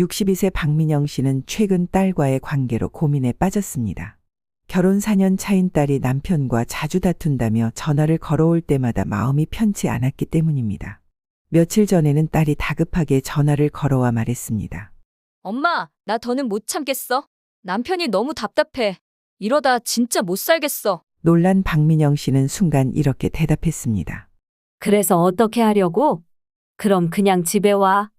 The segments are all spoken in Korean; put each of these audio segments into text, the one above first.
62세 박민영 씨는 최근 딸과의 관계로 고민에 빠졌습니다. 결혼 4년 차인 딸이 남편과 자주 다툰다며 전화를 걸어올 때마다 마음이 편치 않았기 때문입니다. 며칠 전에는 딸이 다급하게 전화를 걸어와 말했습니다. 엄마, 나 더는 못 참겠어. 남편이 너무 답답해. 이러다 진짜 못 살겠어. 놀란 박민영 씨는 순간 이렇게 대답했습니다. 그래서 어떻게 하려고? 그럼 그냥 집에 와.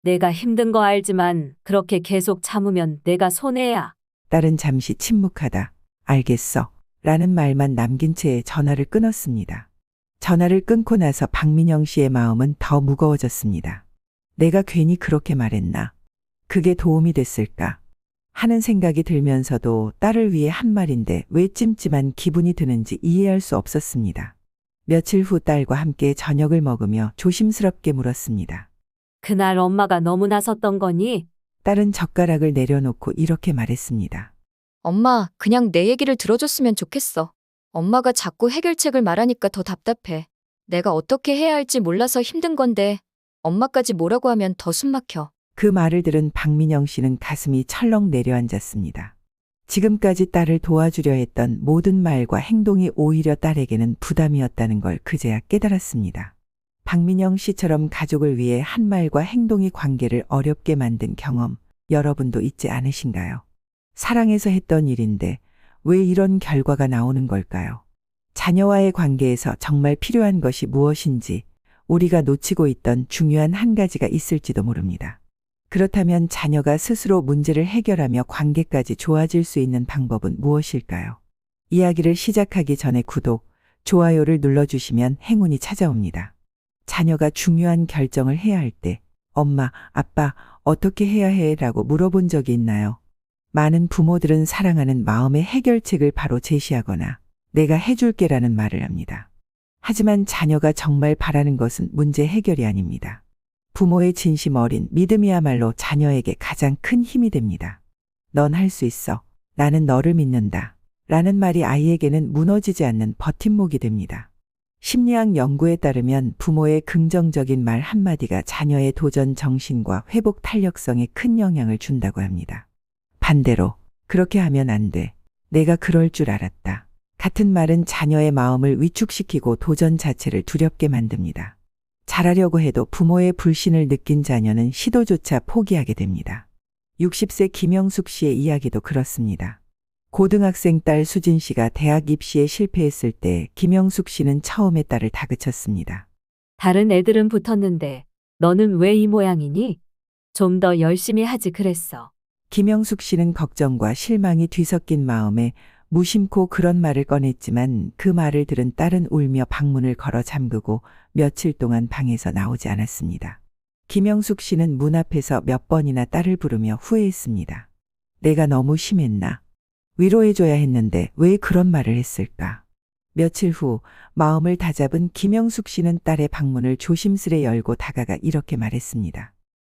내가 힘든 거 알지만 그렇게 계속 참으면 내가 손해야. 딸은 잠시 침묵하다 알겠어 라는 말만 남긴 채 전화를 끊었습니다. 전화를 끊고 나서 박민영 씨의 마음은 더 무거워졌습니다. 내가 괜히 그렇게 말했나? 그게 도움이 됐을까? 하는 생각이 들면서도 딸을 위해 한 말인데 왜 찜찜한 기분이 드는지 이해할 수 없었습니다. 며칠 후 딸과 함께 저녁을 먹으며 조심스럽게 물었습니다. 그날 엄마가 너무 나섰던 거니? 딸은 젓가락을 내려놓고 이렇게 말했습니다. 엄마, 그냥 내 얘기를 들어줬으면 좋겠어. 엄마가 자꾸 해결책을 말하니까 더 답답해. 내가 어떻게 해야 할지 몰라서 힘든 건데 엄마까지 뭐라고 하면 더 숨막혀. 그 말을 들은 박민영 씨는 가슴이 철렁 내려앉았습니다. 지금까지 딸을 도와주려 했던 모든 말과 행동이 오히려 딸에게는 부담이었다는 걸 그제야 깨달았습니다. 박민영 씨처럼 가족을 위해 한 말과 행동이 관계를 어렵게 만든 경험, 여러분도 있지 않으신가요? 사랑해서 했던 일인데 왜 이런 결과가 나오는 걸까요? 자녀와의 관계에서 정말 필요한 것이 무엇인지 우리가 놓치고 있던 중요한 한 가지가 있을지도 모릅니다. 그렇다면 자녀가 스스로 문제를 해결하며 관계까지 좋아질 수 있는 방법은 무엇일까요? 이야기를 시작하기 전에 구독, 좋아요를 눌러주시면 행운이 찾아옵니다. 자녀가 중요한 결정을 해야 할 때 엄마, 아빠 어떻게 해야 해? 라고 물어본 적이 있나요? 많은 부모들은 사랑하는 마음의 해결책을 바로 제시하거나 내가 해줄게 라는 말을 합니다. 하지만 자녀가 정말 바라는 것은 문제 해결이 아닙니다. 부모의 진심 어린 믿음이야말로 자녀에게 가장 큰 힘이 됩니다. 넌 할 수 있어. 나는 너를 믿는다. 라는 말이 아이에게는 무너지지 않는 버팀목이 됩니다. 심리학 연구에 따르면 부모의 긍정적인 말 한마디가 자녀의 도전 정신과 회복 탄력성에 큰 영향을 준다고 합니다. 반대로 그렇게 하면 안 돼. 내가 그럴 줄 알았다. 같은 말은 자녀의 마음을 위축시키고 도전 자체를 두렵게 만듭니다. 잘하려고 해도 부모의 불신을 느낀 자녀는 시도조차 포기하게 됩니다. 60세 김영숙 씨의 이야기도 그렇습니다. 고등학생 딸 수진 씨가 대학 입시에 실패했을 때 김영숙 씨는 처음에 딸을 다그쳤습니다. 다른 애들은 붙었는데 너는 왜 이 모양이니? 좀 더 열심히 하지 그랬어. 김영숙 씨는 걱정과 실망이 뒤섞인 마음에 무심코 그런 말을 꺼냈지만 그 말을 들은 딸은 울며 방문을 걸어 잠그고 며칠 동안 방에서 나오지 않았습니다. 김영숙 씨는 문 앞에서 몇 번이나 딸을 부르며 후회했습니다. 내가 너무 심했나? 위로해줘야 했는데 왜 그런 말을 했을까? 며칠 후 마음을 다잡은 김영숙 씨는 딸의 방문을 조심스레 열고 다가가 이렇게 말했습니다.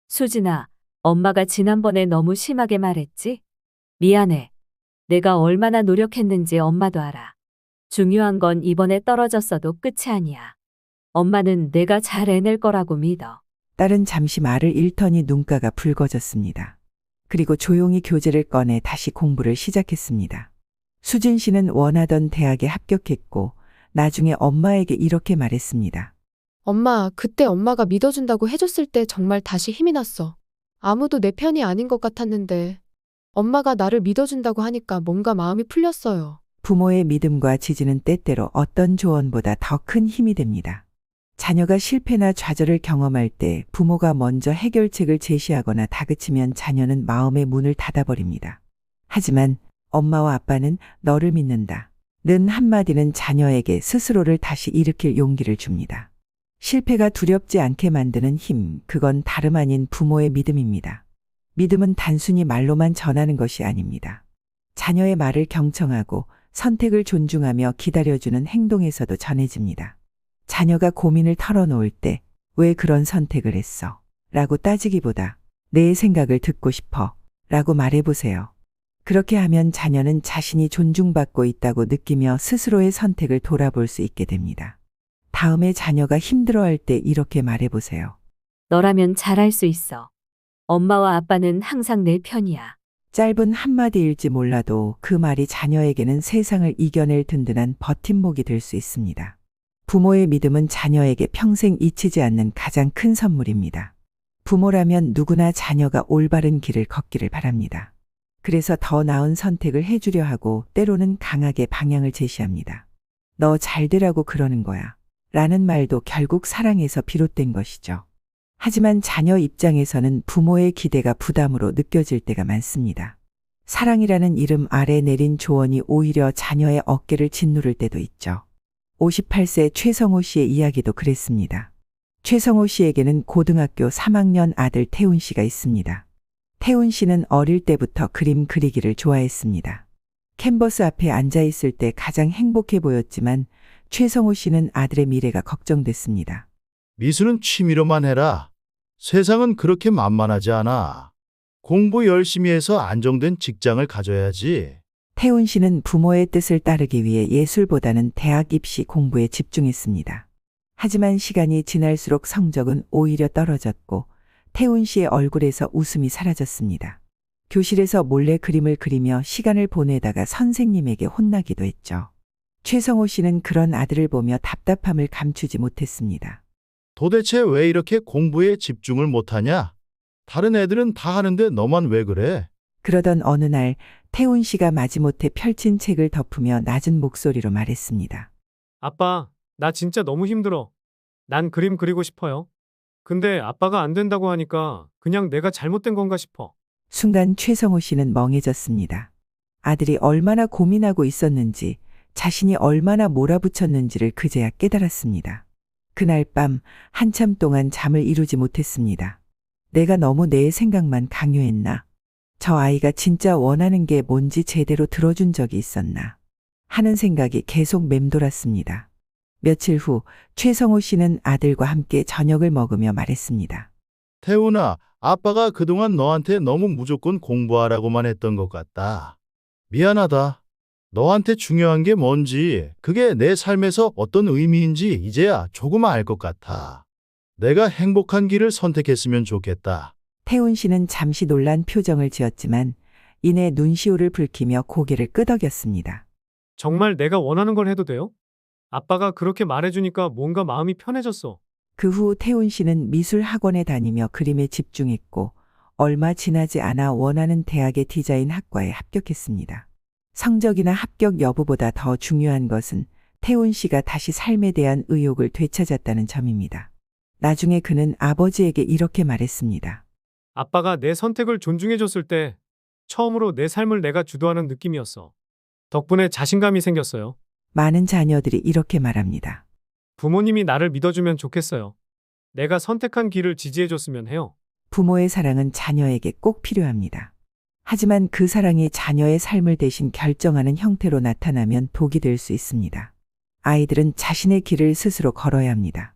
수진아, 엄마가 지난번에 너무 심하게 말했지? 미안해. 내가 얼마나 노력했는지 엄마도 알아. 중요한 건 이번에 떨어졌어도 끝이 아니야. 엄마는 내가 잘 해낼 거라고 믿어. 딸은 잠시 말을 잃더니 눈가가 붉어졌습니다. 그리고 조용히 교재를 꺼내 다시 공부를 시작했습니다. 수진 씨는 원하던 대학에 합격했고 나중에 엄마에게 이렇게 말했습니다. 엄마, 그때 엄마가 믿어준다고 해줬을 때 정말 다시 힘이 났어. 아무도 내 편이 아닌 것 같았는데 엄마가 나를 믿어준다고 하니까 뭔가 마음이 풀렸어요. 부모의 믿음과 지지는 때때로 어떤 조언보다 더 큰 힘이 됩니다. 자녀가 실패나 좌절을 경험할 때 부모가 먼저 해결책을 제시하거나 다그치면 자녀는 마음의 문을 닫아버립니다. 하지만 엄마와 아빠는 너를 믿는다. 는 한마디는 자녀에게 스스로를 다시 일으킬 용기를 줍니다. 실패가 두렵지 않게 만드는 힘, 그건 다름 아닌 부모의 믿음입니다. 믿음은 단순히 말로만 전하는 것이 아닙니다. 자녀의 말을 경청하고 선택을 존중하며 기다려주는 행동에서도 전해집니다. 자녀가 고민을 털어놓을 때 왜 그런 선택을 했어? 라고 따지기보다 내 생각을 듣고 싶어 라고 말해보세요. 그렇게 하면 자녀는 자신이 존중받고 있다고 느끼며 스스로의 선택을 돌아볼 수 있게 됩니다. 다음에 자녀가 힘들어할 때 이렇게 말해보세요. 너라면 잘할 수 있어. 엄마와 아빠는 항상 내 편이야. 짧은 한마디일지 몰라도 그 말이 자녀에게는 세상을 이겨낼 든든한 버팀목이 될 수 있습니다. 부모의 믿음은 자녀에게 평생 잊히지 않는 가장 큰 선물입니다. 부모라면 누구나 자녀가 올바른 길을 걷기를 바랍니다. 그래서 더 나은 선택을 해주려 하고 때로는 강하게 방향을 제시합니다. 너 잘 되라고 그러는 거야. 라는 말도 결국 사랑에서 비롯된 것이죠. 하지만 자녀 입장에서는 부모의 기대가 부담으로 느껴질 때가 많습니다. 사랑이라는 이름 아래 내린 조언이 오히려 자녀의 어깨를 짓누를 때도 있죠. 58세 최성호 씨의 이야기도 그랬습니다. 최성호 씨에게는 고등학교 3학년 아들 태훈 씨가 있습니다. 태훈 씨는 어릴 때부터 그림 그리기를 좋아했습니다. 캔버스 앞에 앉아 있을 때 가장 행복해 보였지만 최성호 씨는 아들의 미래가 걱정됐습니다. 미술은 취미로만 해라. 세상은 그렇게 만만하지 않아. 공부 열심히 해서 안정된 직장을 가져야지. 태훈 씨는 부모의 뜻을 따르기 위해 예술보다는 대학 입시 공부에 집중했습니다. 하지만 시간이 지날수록 성적은 오히려 떨어졌고 태훈 씨의 얼굴에서 웃음이 사라졌습니다. 교실에서 몰래 그림을 그리며 시간을 보내다가 선생님에게 혼나기도 했죠. 최성호 씨는 그런 아들을 보며 답답함을 감추지 못했습니다. 도대체 왜 이렇게 공부에 집중을 못하냐? 다른 애들은 다 하는데 너만 왜 그래? 그러던 어느 날 태훈 씨가 마지못해 펼친 책을 덮으며 낮은 목소리로 말했습니다. 아빠, 나 진짜 너무 힘들어. 난 그림 그리고 싶어요. 근데 아빠가 안 된다고 하니까 그냥 내가 잘못된 건가 싶어. 순간 최성호 씨는 멍해졌습니다. 아들이 얼마나 고민하고 있었는지, 자신이 얼마나 몰아붙였는지를 그제야 깨달았습니다. 그날 밤 한참 동안 잠을 이루지 못했습니다. 내가 너무 내 생각만 강요했나? 저 아이가 진짜 원하는 게 뭔지 제대로 들어준 적이 있었나? 하는 생각이 계속 맴돌았습니다. 며칠 후 최성호 씨는 아들과 함께 저녁을 먹으며 말했습니다. 태훈아, 아빠가 그동안 너한테 너무 무조건 공부하라고만 했던 것 같다. 미안하다. 너한테 중요한 게 뭔지, 그게 내 삶에서 어떤 의미인지 이제야 조금 알 것 같아. 내가 행복한 길을 선택했으면 좋겠다. 태훈 씨는 잠시 놀란 표정을 지었지만 이내 눈시울을 붉히며 고개를 끄덕였습니다. 정말 내가 원하는 걸 해도 돼요? 아빠가 그렇게 말해주니까 뭔가 마음이 편해졌어. 그 후 태훈 씨는 미술 학원에 다니며 그림에 집중했고 얼마 지나지 않아 원하는 대학의 디자인 학과에 합격했습니다. 성적이나 합격 여부보다 더 중요한 것은 태훈 씨가 다시 삶에 대한 의욕을 되찾았다는 점입니다. 나중에 그는 아버지에게 이렇게 말했습니다. 아빠가 내 선택을 존중해줬을 때 처음으로 내 삶을 내가 주도하는 느낌이었어. 덕분에 자신감이 생겼어요. 많은 자녀들이 이렇게 말합니다. 부모님이 나를 믿어주면 좋겠어요. 내가 선택한 길을 지지해줬으면 해요. 부모의 사랑은 자녀에게 꼭 필요합니다. 하지만 그 사랑이 자녀의 삶을 대신 결정하는 형태로 나타나면 독이 될 수 있습니다. 아이들은 자신의 길을 스스로 걸어야 합니다.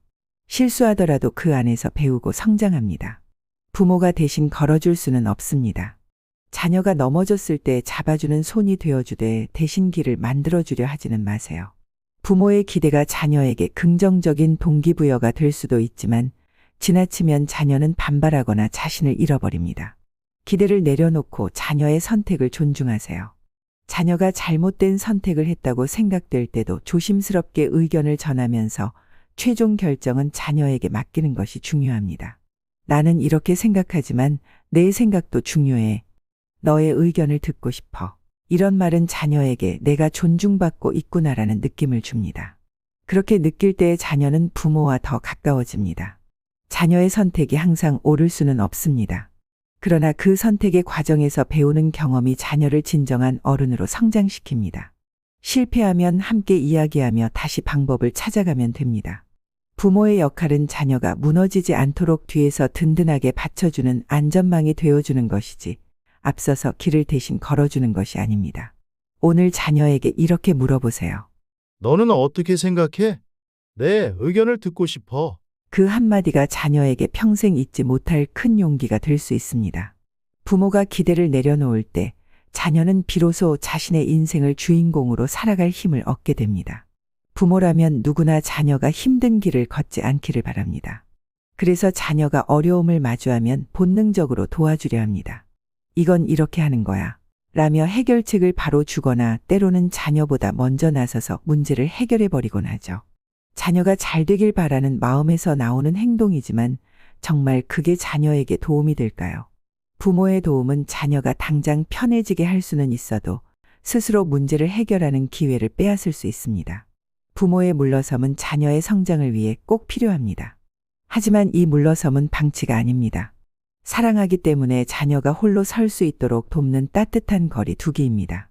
실수하더라도 그 안에서 배우고 성장합니다. 부모가 대신 걸어줄 수는 없습니다. 자녀가 넘어졌을 때 잡아주는 손이 되어주되 대신 길을 만들어주려 하지는 마세요. 부모의 기대가 자녀에게 긍정적인 동기부여가 될 수도 있지만 지나치면 자녀는 반발하거나 자신을 잃어버립니다. 기대를 내려놓고 자녀의 선택을 존중하세요. 자녀가 잘못된 선택을 했다고 생각될 때도 조심스럽게 의견을 전하면서 최종 결정은 자녀에게 맡기는 것이 중요합니다. 나는 이렇게 생각하지만 내 생각도 중요해. 너의 의견을 듣고 싶어. 이런 말은 자녀에게 내가 존중받고 있구나라는 느낌을 줍니다. 그렇게 느낄 때 자녀는 부모와 더 가까워집니다. 자녀의 선택이 항상 옳을 수는 없습니다. 그러나 그 선택의 과정에서 배우는 경험이 자녀를 진정한 어른으로 성장시킵니다. 실패하면 함께 이야기하며 다시 방법을 찾아가면 됩니다. 부모의 역할은 자녀가 무너지지 않도록 뒤에서 든든하게 받쳐주는 안전망이 되어주는 것이지 앞서서 길을 대신 걸어주는 것이 아닙니다. 오늘 자녀에게 이렇게 물어보세요. 너는 어떻게 생각해? 내 의견을 듣고 싶어. 그 한마디가 자녀에게 평생 잊지 못할 큰 용기가 될 수 있습니다. 부모가 기대를 내려놓을 때 자녀는 비로소 자신의 인생을 주인공으로 살아갈 힘을 얻게 됩니다. 부모라면 누구나 자녀가 힘든 길을 걷지 않기를 바랍니다. 그래서 자녀가 어려움을 마주하면 본능적으로 도와주려 합니다. 이건 이렇게 하는 거야. 라며 해결책을 바로 주거나 때로는 자녀보다 먼저 나서서 문제를 해결해 버리곤 하죠. 자녀가 잘 되길 바라는 마음에서 나오는 행동이지만 정말 그게 자녀에게 도움이 될까요? 부모의 도움은 자녀가 당장 편해지게 할 수는 있어도 스스로 문제를 해결하는 기회를 빼앗을 수 있습니다. 부모의 물러섬은 자녀의 성장을 위해 꼭 필요합니다. 하지만 이 물러섬은 방치가 아닙니다. 사랑하기 때문에 자녀가 홀로 설 수 있도록 돕는 따뜻한 거리 두기입니다.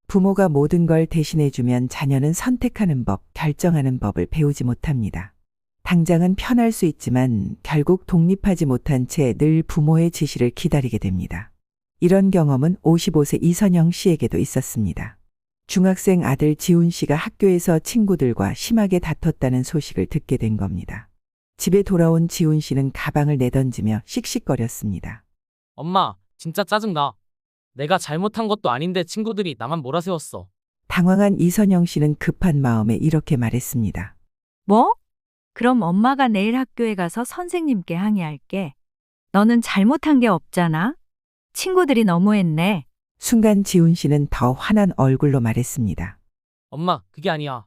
부모가 모든 걸 대신해주면 자녀는 선택하는 법, 결정하는 법을 배우지 못합니다. 당장은 편할 수 있지만 결국 독립하지 못한 채 늘 부모의 지시를 기다리게 됩니다. 이런 경험은 55세 이선영 씨에게도 있었습니다. 중학생 아들 지훈 씨가 학교에서 친구들과 심하게 다퉜다는 소식을 듣게 된 겁니다. 집에 돌아온 지훈 씨는 가방을 내던지며 씩씩거렸습니다. 엄마, 진짜 짜증나. 내가 잘못한 것도 아닌데 친구들이 나만 몰아세웠어. 당황한 이선영 씨는 급한 마음에 이렇게 말했습니다. 뭐? 그럼 엄마가 내일 학교에 가서 선생님께 항의할게. 너는 잘못한 게 없잖아. 친구들이 너무했네. 순간 지훈 씨는 더 환한 얼굴로 말했습니다. 엄마, 그게 아니야.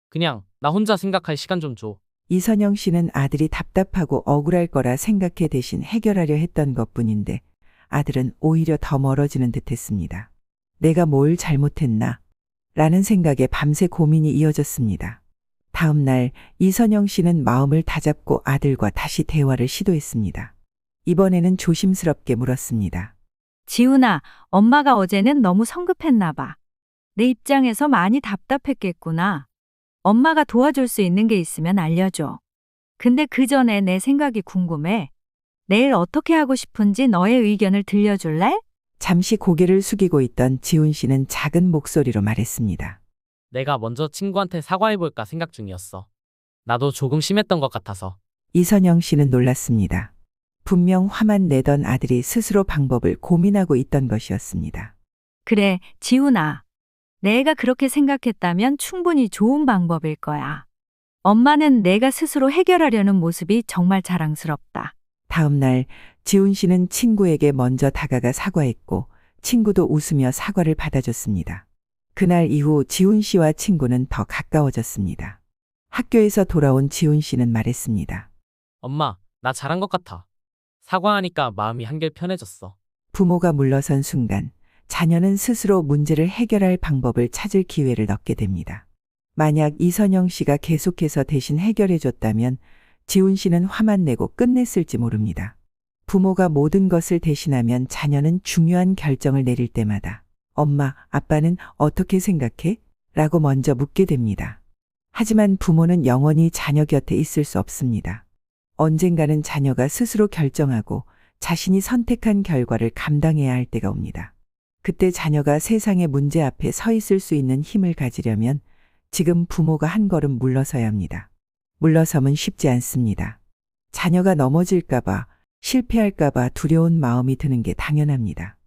그냥 나 혼자 생각할 시간 좀 줘. 이선영 씨는 아들이 답답하고 억울할 거라 생각해 대신 해결하려 했던 것뿐인데 아들은 오히려 더 멀어지는 듯했습니다. 내가 뭘 잘못했나? 라는 생각에 밤새 고민이 이어졌습니다. 다음 날 이선영 씨는 마음을 다잡고 아들과 다시 대화를 시도했습니다. 이번에는 조심스럽게 물었습니다. 지훈아, 엄마가 어제는 너무 성급했나 봐. 내 입장에서 많이 답답했겠구나. 엄마가 도와줄 수 있는 게 있으면 알려줘. 근데 그 전에 내 생각이 궁금해. 내일 어떻게 하고 싶은지 너의 의견을 들려줄래? 잠시 고개를 숙이고 있던 지훈 씨는 작은 목소리로 말했습니다. 내가 먼저 친구한테 사과해볼까 생각 중이었어. 나도 조금 심했던 것 같아서. 이선영 씨는 놀랐습니다. 분명 화만 내던 아들이 스스로 방법을 고민하고 있던 것이었습니다. 그래, 지훈아. 내가 그렇게 생각했다면 충분히 좋은 방법일 거야. 엄마는 내가 스스로 해결하려는 모습이 정말 자랑스럽다. 다음 날 지훈 씨는 친구에게 먼저 다가가 사과했고 친구도 웃으며 사과를 받아줬습니다. 그날 이후 지훈 씨와 친구는 더 가까워졌습니다. 학교에서 돌아온 지훈 씨는 말했습니다. 엄마, 나 잘한 것 같아. 사과하니까 마음이 한결 편해졌어. 부모가 물러선 순간 자녀는 스스로 문제를 해결할 방법을 찾을 기회를 얻게 됩니다. 만약 이선영 씨가 계속해서 대신 해결해줬다면 지훈 씨는 화만 내고 끝냈을지 모릅니다. 부모가 모든 것을 대신하면 자녀는 중요한 결정을 내릴 때마다 엄마, 아빠는 어떻게 생각해? 라고 먼저 묻게 됩니다. 하지만 부모는 영원히 자녀 곁에 있을 수 없습니다. 언젠가는 자녀가 스스로 결정하고 자신이 선택한 결과를 감당해야 할 때가 옵니다. 그때 자녀가 세상의 문제 앞에 서 있을 수 있는 힘을 가지려면 지금 부모가 한 걸음 물러서야 합니다. 물러섬은 쉽지 않습니다. 자녀가 넘어질까봐, 실패할까봐 두려운 마음이 드는 게 당연합니다.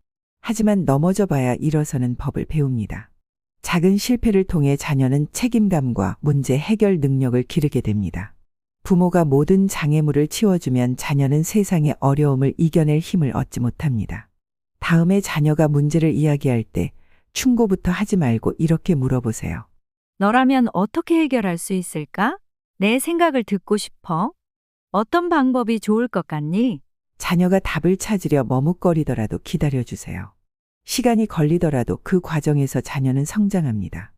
하지만 넘어져 봐야 일어서는 법을 배웁니다. 작은 실패를 통해 자녀는 책임감과 문제 해결 능력을 기르게 됩니다. 부모가 모든 장애물을 치워주면 자녀는 세상의 어려움을 이겨낼 힘을 얻지 못합니다. 다음에 자녀가 문제를 이야기할 때 충고부터 하지 말고 이렇게 물어보세요. 너라면 어떻게 해결할 수 있을까? 내 생각을 듣고 싶어. 어떤 방법이 좋을 것 같니? 자녀가 답을 찾으려 머뭇거리더라도 기다려주세요. 시간이 걸리더라도 그 과정에서 자녀는 성장합니다.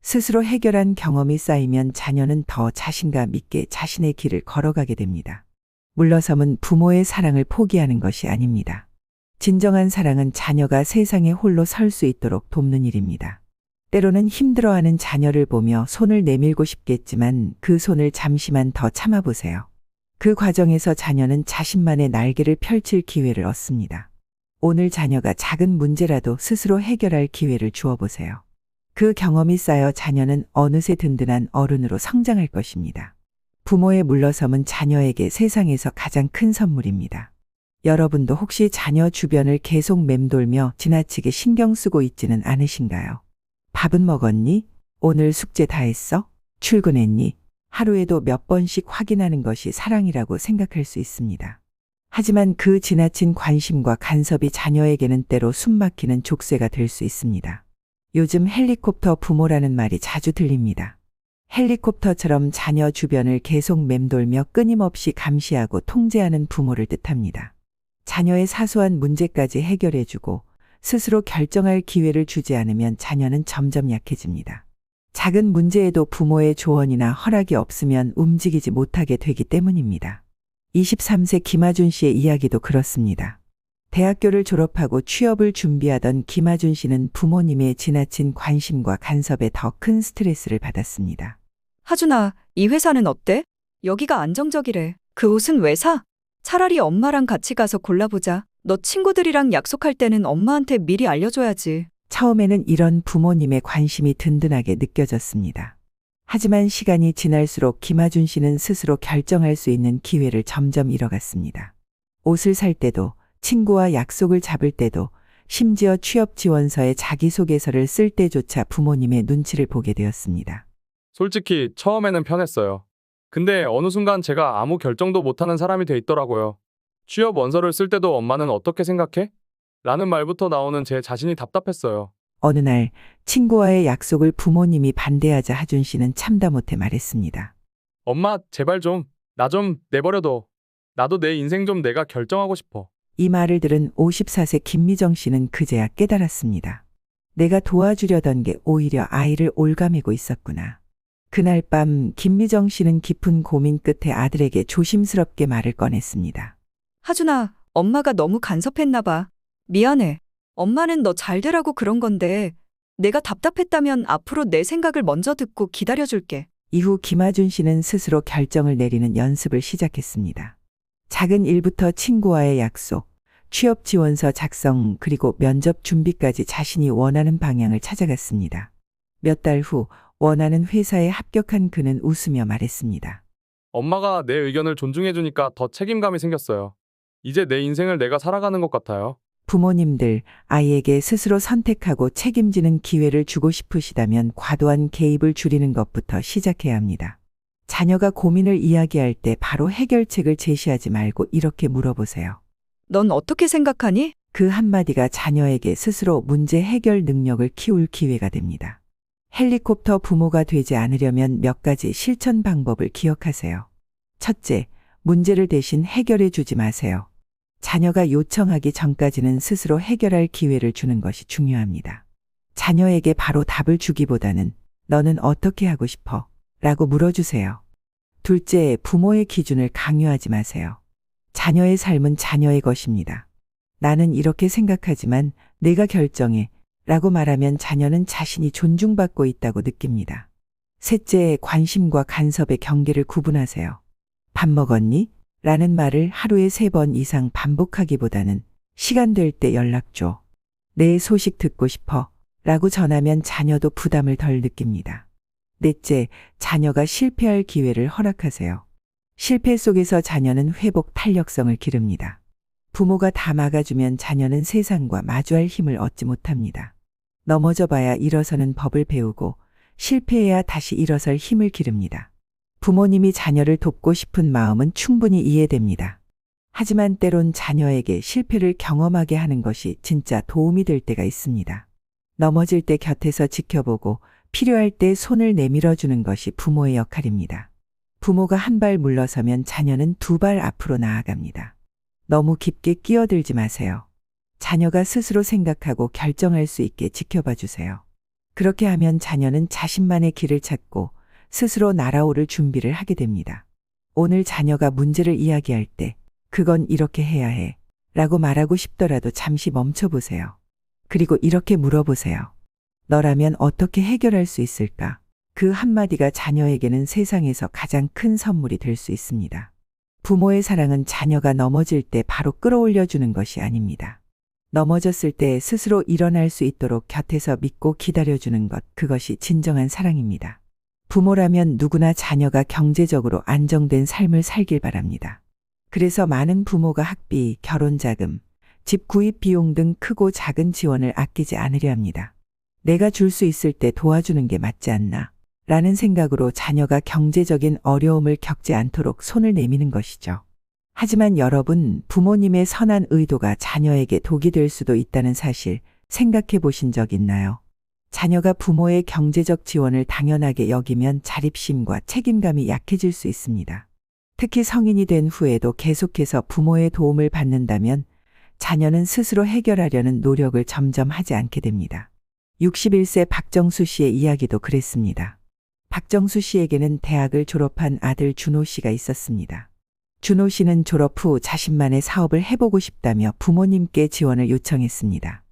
스스로 해결한 경험이 쌓이면 자녀는 더 자신감 있게 자신의 길을 걸어가게 됩니다. 물러섬은 부모의 사랑을 포기하는 것이 아닙니다. 진정한 사랑은 자녀가 세상에 홀로 설 수 있도록 돕는 일입니다. 때로는 힘들어하는 자녀를 보며 손을 내밀고 싶겠지만 그 손을 잠시만 더 참아보세요. 그 과정에서 자녀는 자신만의 날개를 펼칠 기회를 얻습니다. 오늘 자녀가 작은 문제라도 스스로 해결할 기회를 주어보세요. 그 경험이 쌓여 자녀는 어느새 든든한 어른으로 성장할 것입니다. 부모의 물러섬은 자녀에게 세상에서 가장 큰 선물입니다. 여러분도 혹시 자녀 주변을 계속 맴돌며 지나치게 신경 쓰고 있지는 않으신가요? 밥은 먹었니? 오늘 숙제 다 했어? 출근했니? 하루에도 몇 번씩 확인하는 것이 사랑이라고 생각할 수 있습니다. 하지만 그 지나친 관심과 간섭이 자녀에게는 때로 숨막히는 족쇄가 될 수 있습니다. 요즘 헬리콥터 부모라는 말이 자주 들립니다. 헬리콥터처럼 자녀 주변을 계속 맴돌며 끊임없이 감시하고 통제하는 부모를 뜻합니다. 자녀의 사소한 문제까지 해결해주고 스스로 결정할 기회를 주지 않으면 자녀는 점점 약해집니다. 작은 문제에도 부모의 조언이나 허락이 없으면 움직이지 못하게 되기 때문입니다. 23세 김하준 씨의 이야기도 그렇습니다. 대학교를 졸업하고 취업을 준비하던 김하준 씨는 부모님의 지나친 관심과 간섭에 더 큰 스트레스를 받았습니다. 하준아, 이 회사는 어때? 여기가 안정적이래. 그 옷은 왜 사? 차라리 엄마랑 같이 가서 골라보자. 너 친구들이랑 약속할 때는 엄마한테 미리 알려줘야지. 처음에는 이런 부모님의 관심이 든든하게 느껴졌습니다. 하지만 시간이 지날수록 김하준 씨는 스스로 결정할 수 있는 기회를 점점 잃어갔습니다. 옷을 살 때도, 친구와 약속을 잡을 때도, 심지어 취업 지원서에 자기소개서를 쓸 때조차 부모님의 눈치를 보게 되었습니다. 솔직히 처음에는 편했어요. 근데 어느 순간 제가 아무 결정도 못하는 사람이 돼 있더라고요. 취업 원서를 쓸 때도 엄마는 어떻게 생각해? 라는 말부터 나오는 제 자신이 답답했어요. 어느 날 친구와의 약속을 부모님이 반대하자 하준 씨는 참다 못해 말했습니다. 엄마, 제발 좀, 나 좀 내버려둬. 나도 내 인생 좀 내가 결정하고 싶어. 이 말을 들은 54세 김미정 씨는 그제야 깨달았습니다. 내가 도와주려던 게 오히려 아이를 올가매고 있었구나. 그날 밤 김미정 씨는 깊은 고민 끝에 아들에게 조심스럽게 말을 꺼냈습니다. 하준아, 엄마가 너무 간섭했나 봐. 미안해. 엄마는 너 잘 되라고 그런 건데 내가 답답했다면 앞으로 내 생각을 먼저 듣고 기다려줄게. 이후 김하준 씨는 스스로 결정을 내리는 연습을 시작했습니다. 작은 일부터 친구와의 약속, 취업 지원서 작성, 그리고 면접 준비까지 자신이 원하는 방향을 찾아갔습니다. 몇 달 후 원하는 회사에 합격한 그는 웃으며 말했습니다. 엄마가 내 의견을 존중해주니까 더 책임감이 생겼어요. 이제 내 인생을 내가 살아가는 것 같아요. 부모님들, 아이에게 스스로 선택하고 책임지는 기회를 주고 싶으시다면 과도한 개입을 줄이는 것부터 시작해야 합니다. 자녀가 고민을 이야기할 때 바로 해결책을 제시하지 말고 이렇게 물어보세요. 넌 어떻게 생각하니? 그 한마디가 자녀에게 스스로 문제 해결 능력을 키울 기회가 됩니다. 헬리콥터 부모가 되지 않으려면 몇 가지 실천 방법을 기억하세요. 첫째, 문제를 대신 해결해 주지 마세요. 자녀가 요청하기 전까지는 스스로 해결할 기회를 주는 것이 중요합니다. 자녀에게 바로 답을 주기보다는 너는 어떻게 하고 싶어? 라고 물어주세요. 둘째, 부모의 기준을 강요하지 마세요. 자녀의 삶은 자녀의 것입니다. 나는 이렇게 생각하지만 내가 결정해 라고 말하면 자녀는 자신이 존중받고 있다고 느낍니다. 셋째, 관심과 간섭의 경계를 구분하세요. 밥 먹었니? 라는 말을 하루에 3번 이상 반복하기보다는 시간 될 때 연락 줘. 내 소식 듣고 싶어. 라고 전하면 자녀도 부담을 덜 느낍니다. 넷째, 자녀가 실패할 기회를 허락하세요. 실패 속에서 자녀는 회복 탄력성을 기릅니다. 부모가 다 막아주면 자녀는 세상과 마주할 힘을 얻지 못합니다. 넘어져 봐야 일어서는 법을 배우고 실패해야 다시 일어설 힘을 기릅니다. 부모님이 자녀를 돕고 싶은 마음은 충분히 이해됩니다. 하지만 때론 자녀에게 실패를 경험하게 하는 것이 진짜 도움이 될 때가 있습니다. 넘어질 때 곁에서 지켜보고 필요할 때 손을 내밀어 주는 것이 부모의 역할입니다. 부모가 한 발 물러서면 자녀는 2발 앞으로 나아갑니다. 너무 깊게 끼어들지 마세요. 자녀가 스스로 생각하고 결정할 수 있게 지켜봐 주세요. 그렇게 하면 자녀는 자신만의 길을 찾고 스스로 날아오를 준비를 하게 됩니다. 오늘 자녀가 문제를 이야기할 때 그건 이렇게 해야 해 라고 말하고 싶더라도 잠시 멈춰보세요. 그리고 이렇게 물어보세요. 너라면 어떻게 해결할 수 있을까? 그 한마디가 자녀에게는 세상에서 가장 큰 선물이 될 수 있습니다. 부모의 사랑은 자녀가 넘어질 때 바로 끌어올려 주는 것이 아닙니다. 넘어졌을 때 스스로 일어날 수 있도록 곁에서 믿고 기다려주는 것, 그것이 진정한 사랑입니다. 부모라면 누구나 자녀가 경제적으로 안정된 삶을 살길 바랍니다. 그래서 많은 부모가 학비, 결혼자금, 집 구입 비용 등 크고 작은 지원을 아끼지 않으려 합니다. 내가 줄 수 있을 때 도와주는 게 맞지 않나? 라는 생각으로 자녀가 경제적인 어려움을 겪지 않도록 손을 내미는 것이죠. 하지만 여러분, 부모님의 선한 의도가 자녀에게 독이 될 수도 있다는 사실 생각해 보신 적 있나요? 자녀가 부모의 경제적 지원을 당연하게 여기면 자립심과 책임감이 약해질 수 있습니다. 특히 성인이 된 후에도 계속해서 부모의 도움을 받는다면 자녀는 스스로 해결하려는 노력을 점점 하지 않게 됩니다. 61세 박정수 씨의 이야기도 그랬습니다. 박정수 씨에게는 대학을 졸업한 아들 준호 씨가 있었습니다. 준호 씨는 졸업 후 자신만의 사업을 해보고 싶다며 부모님께 지원을 요청했습니다.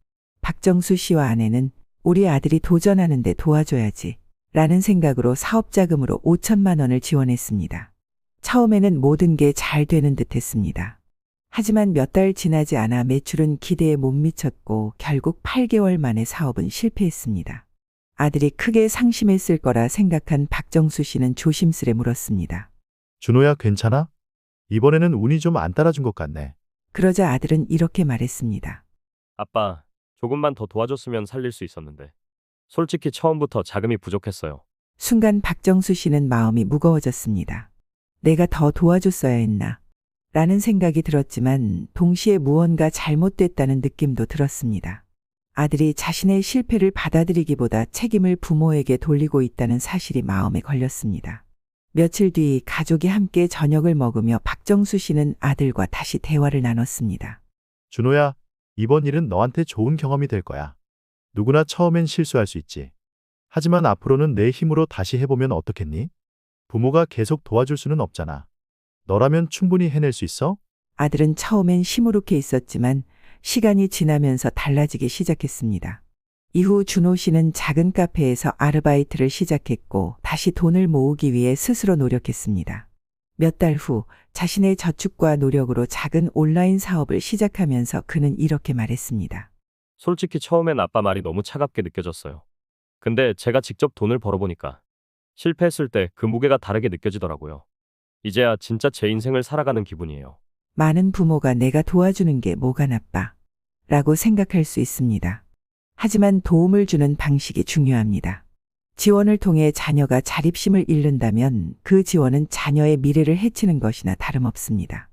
박정수 씨와 아내는 우리 아들이 도전하는데 도와줘야지 라는 생각으로 사업자금으로 5천만 원을 지원했습니다. 처음에는 모든 게 잘 되는 듯 했습니다. 하지만 몇 달 지나지 않아 매출은 기대에 못 미쳤고 결국 8개월 만에 사업은 실패했습니다. 아들이 크게 상심했을 거라 생각한 박정수 씨는 조심스레 물었습니다. 준호야, 괜찮아? 이번에는 운이 좀 안 따라준 것 같네. 그러자 아들은 이렇게 말했습니다. 아빠, 조금만 더 도와줬으면 살릴 수 있었는데. 솔직히 처음부터 자금이 부족했어요. 순간 박정수 씨는 마음이 무거워졌습니다. 내가 더 도와줬어야 했나? 라는 생각이 들었지만 동시에 무언가 잘못됐다는 느낌도 들었습니다. 아들이 자신의 실패를 받아들이기보다 책임을 부모에게 돌리고 있다는 사실이 마음에 걸렸습니다. 며칠 뒤 가족이 함께 저녁을 먹으며 박정수 씨는 아들과 다시 대화를 나눴습니다. 준호야, 이번 일은 너한테 좋은 경험이 될 거야. 누구나 처음엔 실수할 수 있지. 하지만 앞으로는 내 힘으로 다시 해보면 어떻겠니? 부모가 계속 도와줄 수는 없잖아. 너라면 충분히 해낼 수 있어? 아들은 처음엔 시무룩해 있었지만 시간이 지나면서 달라지기 시작했습니다. 이후 준호 씨는 작은 카페에서 아르바이트를 시작했고 다시 돈을 모으기 위해 스스로 노력했습니다. 몇 달 후 자신의 저축과 노력으로 작은 온라인 사업을 시작하면서 그는 이렇게 말했습니다. 솔직히 처음엔 아빠 말이 너무 차갑게 느껴졌어요. 근데 제가 직접 돈을 벌어보니까 실패했을 때 그 무게가 다르게 느껴지더라고요. 이제야 진짜 제 인생을 살아가는 기분이에요. 많은 부모가 내가 도와주는 게 뭐가 나빠? 라고 생각할 수 있습니다. 하지만 도움을 주는 방식이 중요합니다. 지원을 통해 자녀가 자립심을 잃는다면 그 지원은 자녀의 미래를 해치는 것이나 다름없습니다.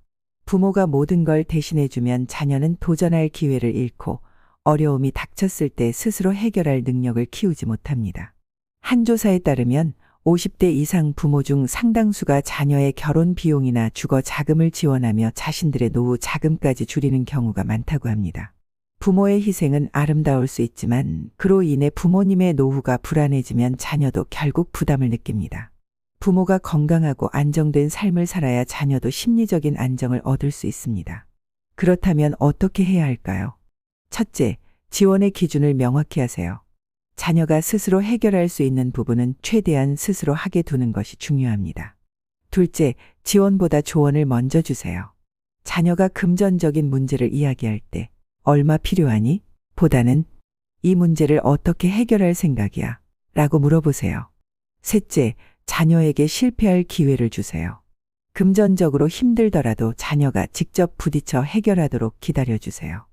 부모가 모든 걸 대신해주면 자녀는 도전할 기회를 잃고 어려움이 닥쳤을 때 스스로 해결할 능력을 키우지 못합니다. 한 조사에 따르면 50대 이상 부모 중 상당수가 자녀의 결혼 비용이나 주거 자금을 지원하며 자신들의 노후 자금까지 줄이는 경우가 많다고 합니다. 부모의 희생은 아름다울 수 있지만 그로 인해 부모님의 노후가 불안해지면 자녀도 결국 부담을 느낍니다. 부모가 건강하고 안정된 삶을 살아야 자녀도 심리적인 안정을 얻을 수 있습니다. 그렇다면 어떻게 해야 할까요? 첫째, 지원의 기준을 명확히 하세요. 자녀가 스스로 해결할 수 있는 부분은 최대한 스스로 하게 두는 것이 중요합니다. 둘째, 지원보다 조언을 먼저 주세요. 자녀가 금전적인 문제를 이야기할 때 얼마 필요하니? 보다는 이 문제를 어떻게 해결할 생각이야? 라고 물어보세요. 셋째, 자녀에게 실패할 기회를 주세요. 금전적으로 힘들더라도 자녀가 직접 부딪혀 해결하도록 기다려주세요.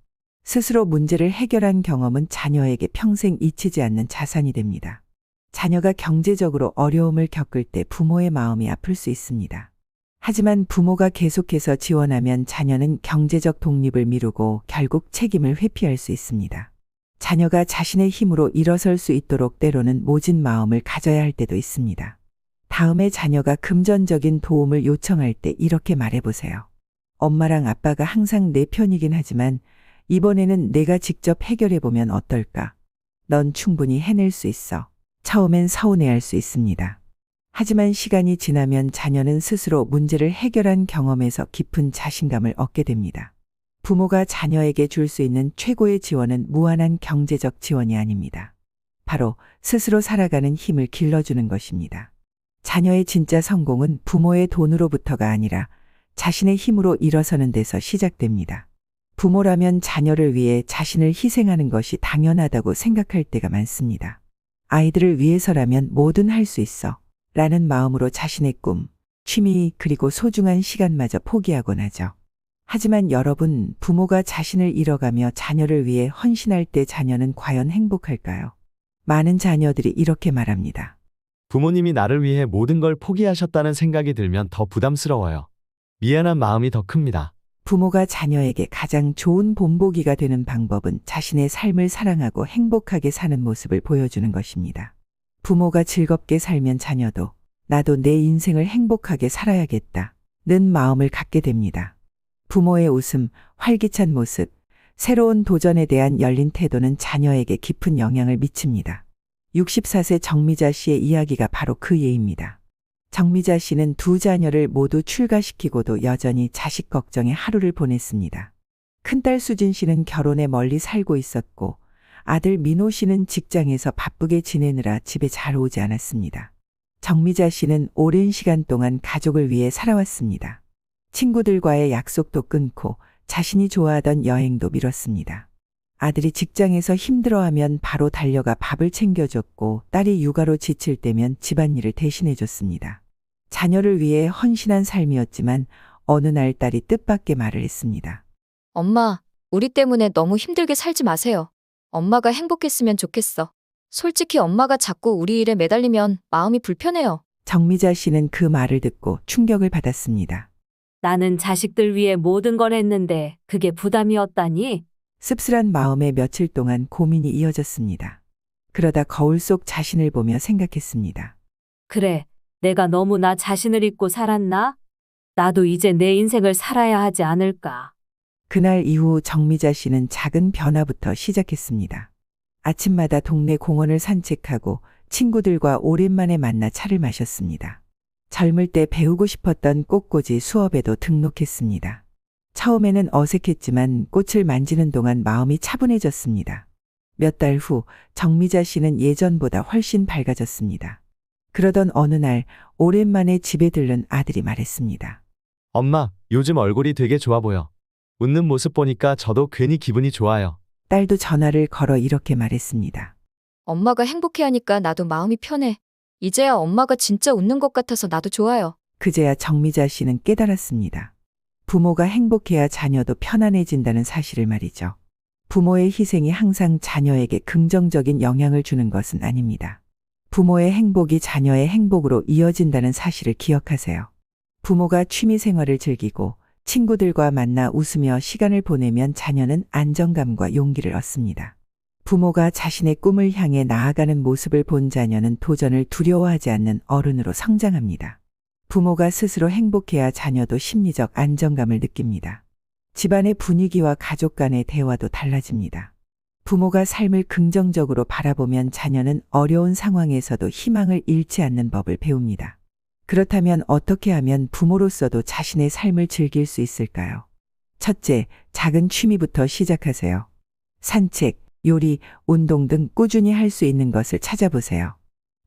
스스로 문제를 해결한 경험은 자녀에게 평생 잊히지 않는 자산이 됩니다. 자녀가 경제적으로 어려움을 겪을 때 부모의 마음이 아플 수 있습니다. 하지만 부모가 계속해서 지원하면 자녀는 경제적 독립을 미루고 결국 책임을 회피할 수 있습니다. 자녀가 자신의 힘으로 일어설 수 있도록 때로는 모진 마음을 가져야 할 때도 있습니다. 다음에 자녀가 금전적인 도움을 요청할 때 이렇게 말해보세요. 엄마랑 아빠가 항상 내 편이긴 하지만 이번에는 내가 직접 해결해보면 어떨까? 넌 충분히 해낼 수 있어. 처음엔 서운해할 수 있습니다. 하지만 시간이 지나면 자녀는 스스로 문제를 해결한 경험에서 깊은 자신감을 얻게 됩니다. 부모가 자녀에게 줄 수 있는 최고의 지원은 무한한 경제적 지원이 아닙니다. 바로 스스로 살아가는 힘을 길러주는 것입니다. 자녀의 진짜 성공은 부모의 돈으로부터가 아니라 자신의 힘으로 일어서는 데서 시작됩니다. 부모라면 자녀를 위해 자신을 희생하는 것이 당연하다고 생각할 때가 많습니다. 아이들을 위해서라면 뭐든 할 수 있어 라는 마음으로 자신의 꿈, 취미 그리고 소중한 시간마저 포기하곤 하죠. 하지만 여러분, 부모가 자신을 잃어가며 자녀를 위해 헌신할 때 자녀는 과연 행복할까요? 많은 자녀들이 이렇게 말합니다. 부모님이 나를 위해 모든 걸 포기하셨다는 생각이 들면 더 부담스러워요. 미안한 마음이 더 큽니다. 부모가 자녀에게 가장 좋은 본보기가 되는 방법은 자신의 삶을 사랑하고 행복하게 사는 모습을 보여주는 것입니다. 부모가 즐겁게 살면 자녀도 나도 내 인생을 행복하게 살아야겠다 는 마음을 갖게 됩니다. 부모의 웃음, 활기찬 모습, 새로운 도전에 대한 열린 태도는 자녀에게 깊은 영향을 미칩니다. 64세 정미자 씨의 이야기가 바로 그 예입니다. 정미자 씨는 두 자녀를 모두 출가시키고도 여전히 자식 걱정에 하루를 보냈습니다. 큰딸 수진 씨는 결혼에 멀리 살고 있었고 아들 민호 씨는 직장에서 바쁘게 지내느라 집에 잘 오지 않았습니다. 정미자 씨는 오랜 시간 동안 가족을 위해 살아왔습니다. 친구들과의 약속도 끊고 자신이 좋아하던 여행도 미뤘습니다. 아들이 직장에서 힘들어하면 바로 달려가 밥을 챙겨줬고 딸이 육아로 지칠 때면 집안일을 대신해줬습니다. 자녀를 위해 헌신한 삶이었지만 어느 날 딸이 뜻밖의 말을 했습니다. 엄마, 우리 때문에 너무 힘들게 살지 마세요. 엄마가 행복했으면 좋겠어. 솔직히 엄마가 자꾸 우리 일에 매달리면 마음이 불편해요. 정미자 씨는 그 말을 듣고 충격을 받았습니다. 나는 자식들 위해 모든 걸 했는데 그게 부담이었다니? 씁쓸한 마음에 며칠 동안 고민이 이어졌습니다. 그러다 거울 속 자신을 보며 생각했습니다. 그래, 내가 너무 나 자신을 잊고 살았나? 나도 이제 내 인생을 살아야 하지 않을까? 그날 이후 정미자 씨는 작은 변화부터 시작했습니다. 아침마다 동네 공원을 산책하고 친구들과 오랜만에 만나 차를 마셨습니다. 젊을 때 배우고 싶었던 꽃꽂이 수업에도 등록했습니다. 처음에는 어색했지만 꽃을 만지는 동안 마음이 차분해졌습니다. 몇 달 후 정미자 씨는 예전보다 훨씬 밝아졌습니다. 그러던 어느 날 오랜만에 집에 들른 아들이 말했습니다. 엄마, 요즘 얼굴이 되게 좋아 보여. 웃는 모습 보니까 저도 괜히 기분이 좋아요. 딸도 전화를 걸어 이렇게 말했습니다. 엄마가 행복해하니까 나도 마음이 편해. 이제야 엄마가 진짜 웃는 것 같아서 나도 좋아요. 그제야 정미자 씨는 깨달았습니다. 부모가 행복해야 자녀도 편안해진다는 사실을 말이죠. 부모의 희생이 항상 자녀에게 긍정적인 영향을 주는 것은 아닙니다. 부모의 행복이 자녀의 행복으로 이어진다는 사실을 기억하세요. 부모가 취미 생활을 즐기고 친구들과 만나 웃으며 시간을 보내면 자녀는 안정감과 용기를 얻습니다. 부모가 자신의 꿈을 향해 나아가는 모습을 본 자녀는 도전을 두려워하지 않는 어른으로 성장합니다. 부모가 스스로 행복해야 자녀도 심리적 안정감을 느낍니다. 집안의 분위기와 가족 간의 대화도 달라집니다. 부모가 삶을 긍정적으로 바라보면 자녀는 어려운 상황에서도 희망을 잃지 않는 법을 배웁니다. 그렇다면 어떻게 하면 부모로서도 자신의 삶을 즐길 수 있을까요? 첫째, 작은 취미부터 시작하세요. 산책, 요리, 운동 등 꾸준히 할 수 있는 것을 찾아보세요.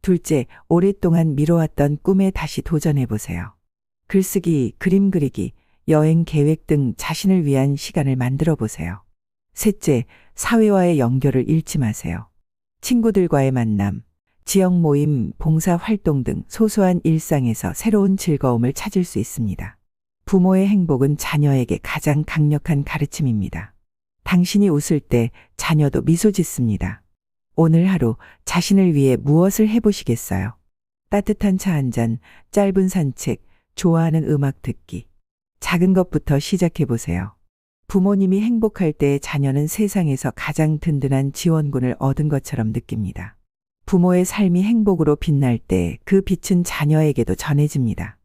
둘째, 오랫동안 미뤄왔던 꿈에 다시 도전해보세요. 글쓰기, 그림 그리기, 여행 계획 등 자신을 위한 시간을 만들어 보세요. 셋째, 사회와의 연결을 잃지 마세요. 친구들과의 만남, 지역 모임, 봉사 활동 등 소소한 일상에서 새로운 즐거움을 찾을 수 있습니다. 부모의 행복은 자녀에게 가장 강력한 가르침입니다. 당신이 웃을 때 자녀도 미소 짓습니다. 오늘 하루 자신을 위해 무엇을 해보시겠어요? 따뜻한 차 한 잔, 짧은 산책, 좋아하는 음악 듣기. 작은 것부터 시작해보세요. 부모님이 행복할 때 자녀는 세상에서 가장 든든한 지원군을 얻은 것처럼 느낍니다. 부모의 삶이 행복으로 빛날 때 그 빛은 자녀에게도 전해집니다.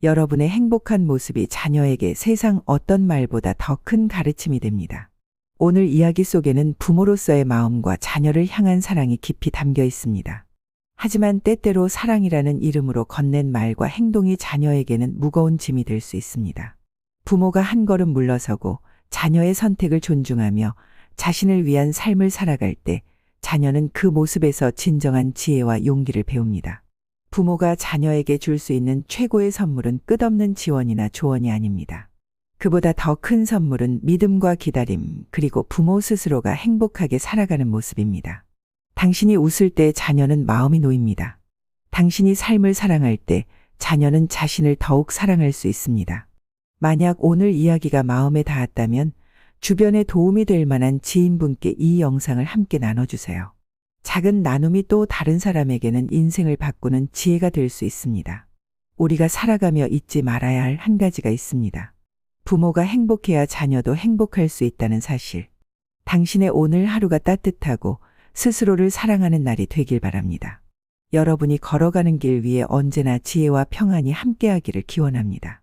여러분의 행복한 모습이 자녀에게 세상 어떤 말보다 더 큰 가르침이 됩니다. 오늘 이야기 속에는 부모로서의 마음과 자녀를 향한 사랑이 깊이 담겨 있습니다. 하지만 때때로 사랑이라는 이름으로 건넨 말과 행동이 자녀에게는 무거운 짐이 될 수 있습니다. 부모가 한 걸음 물러서고 자녀의 선택을 존중하며 자신을 위한 삶을 살아갈 때 자녀는 그 모습에서 진정한 지혜와 용기를 배웁니다. 부모가 자녀에게 줄 수 있는 최고의 선물은 끝없는 지원이나 조언이 아닙니다. 그보다 더 큰 선물은 믿음과 기다림, 그리고 부모 스스로가 행복하게 살아가는 모습입니다. 당신이 웃을 때 자녀는 마음이 놓입니다. 당신이 삶을 사랑할 때 자녀는 자신을 더욱 사랑할 수 있습니다. 만약 오늘 이야기가 마음에 닿았다면 주변에 도움이 될 만한 지인분께 이 영상을 함께 나눠주세요. 작은 나눔이 또 다른 사람에게는 인생을 바꾸는 지혜가 될 수 있습니다. 우리가 살아가며 잊지 말아야 할 한 가지가 있습니다. 부모가 행복해야 자녀도 행복할 수 있다는 사실. 당신의 오늘 하루가 따뜻하고 스스로를 사랑하는 날이 되길 바랍니다. 여러분이 걸어가는 길 위에 언제나 지혜와 평안이 함께하기를 기원합니다.